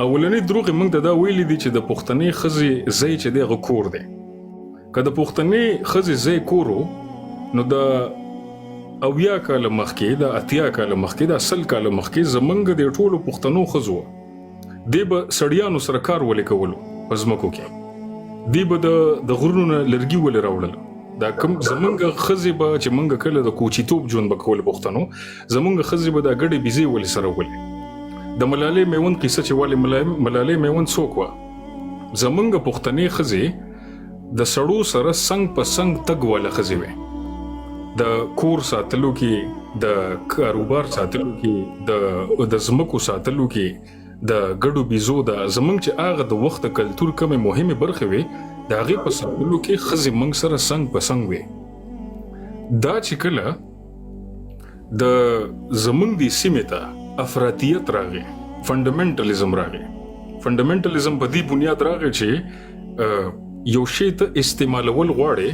اولنی دروغ موږ ته دا ویلي دي چې د پښتنې ښځې ځای چې دی هغه کور دی. که د پښتنې ښځې ځای کور و نو د 80 کاله مخکې د 80 کاله مخکې د 100 کاله مخکې زمونږ د ټولو پښتنو ښځو دی به سړیانو سره کار ولې کولو په ځمکو کې. دی به د غرونو نه لرګي ولې راوړل. دا کوم زمونږ ښځې به چې موږ کله د کوچیتوب ژوند به کول پښتنو زمونږ ښځې به دا ګډې بیزې ولې سره ولې. د ملالۍ میوند قصه چې ولې ملالۍ میوند څوک وه؟ زمونږ پښتنې ښځې د سړو سره څنګ په څنګ تګ واله ښځې وې. د کور ساتلو کې، د کاروبار ساتلو کې، د ځمکو ساتلو کې، د ګډو بیزو د زمونږ چې هغه د وخت کلتور کومې مهمې برخې وې د هغې په ساتلو کې ښځې موږ سره څنګ په څنګ وې. دا چې کله د زمونږ دې سیمې ته افراطیت راغی، فنډامنټالیزم راغی. فنډامنټالیزم په دې بنیاد راغی چې یو شی ته استعمالول غواړې،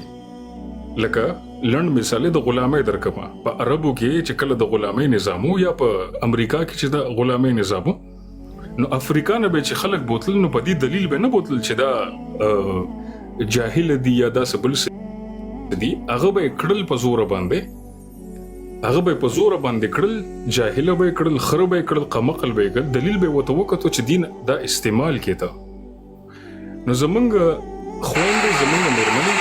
لکه لنډ مثال د غلامۍ درکمه. په عربو کې چې کله د غلامۍ نظامو یا په امریکا کې چې د غلامۍ نظامو نو افریقا نه به چې خلک بوتل نو په دې دلیل به نه بوتل چې دا جاهل دي یا دا سبل دي، هغه به کړل په زور باندې، هغه به په زور باندې کړل، جاهل به کړل، خره به کړل، قمقل به کړل، دلیل به وته وکړو چې دین دا استعمال کېته. نو زمونږ خويندې زمونږ مېرمنې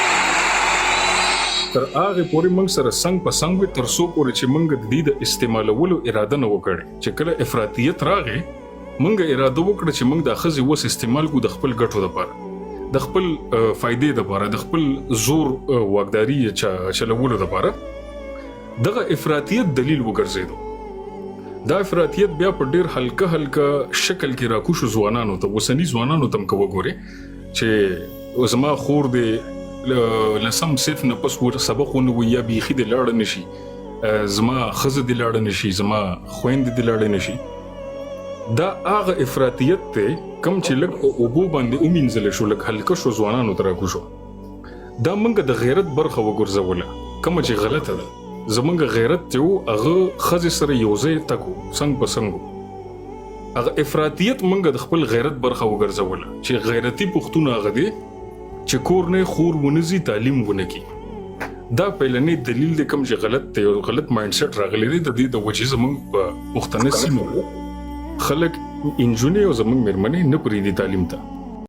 تر هغه پورې موږ سره څنګ په څنګ وي تر څو پورې چې موږ د دې د استعمالولو اراده نه وکړي. چې کله افراطیت راغی موږ اراده وکړه چې موږ د ښځې وس استعمال کو د خپل ګټو لپاره، د خپل فائدې لپاره، د خپل زور واکداري چلولو لپاره. دغه افراطیت دلیل وګرځیدو. دا افراطیت بیا په ډیر هلکه شکل کې راکوشو ځوانانو ته، وسنی ځوانانو ته کو وګوري چې زما خور دې لسم صرف نه پس ور سبق ونه یا بیخي د لاړ نشي، زما خزه د لاړ نشي، زما خويند د لاړ نشي. دا هغه افراطیت ته کم چې لګ او بو باندې اومینځل شو، لګ هلکه شو ځوانانو ته راکوشو. دا منګه د غیرت برخه وګرځوله کوم چې غلطه ده. زمونږ غیرت ته هغه ښځې سره یو ځای تکو څنګ په څنګ. هغه افراطیت مونږ د خپل غیرت برخه وګرځوله چې غیرتي پښتون هغه دی چې کور نه خور ونزي، تعلیم ونه کی. دا پیلنی دلیل دی کوم چې غلط دی او غلط مایند سیټ راغلی دی. د دې د وجې زمونږ په پښتنه سیمه خلک انجونې او زمونږ مېرمنې نه پرېږدي تعلیم ته.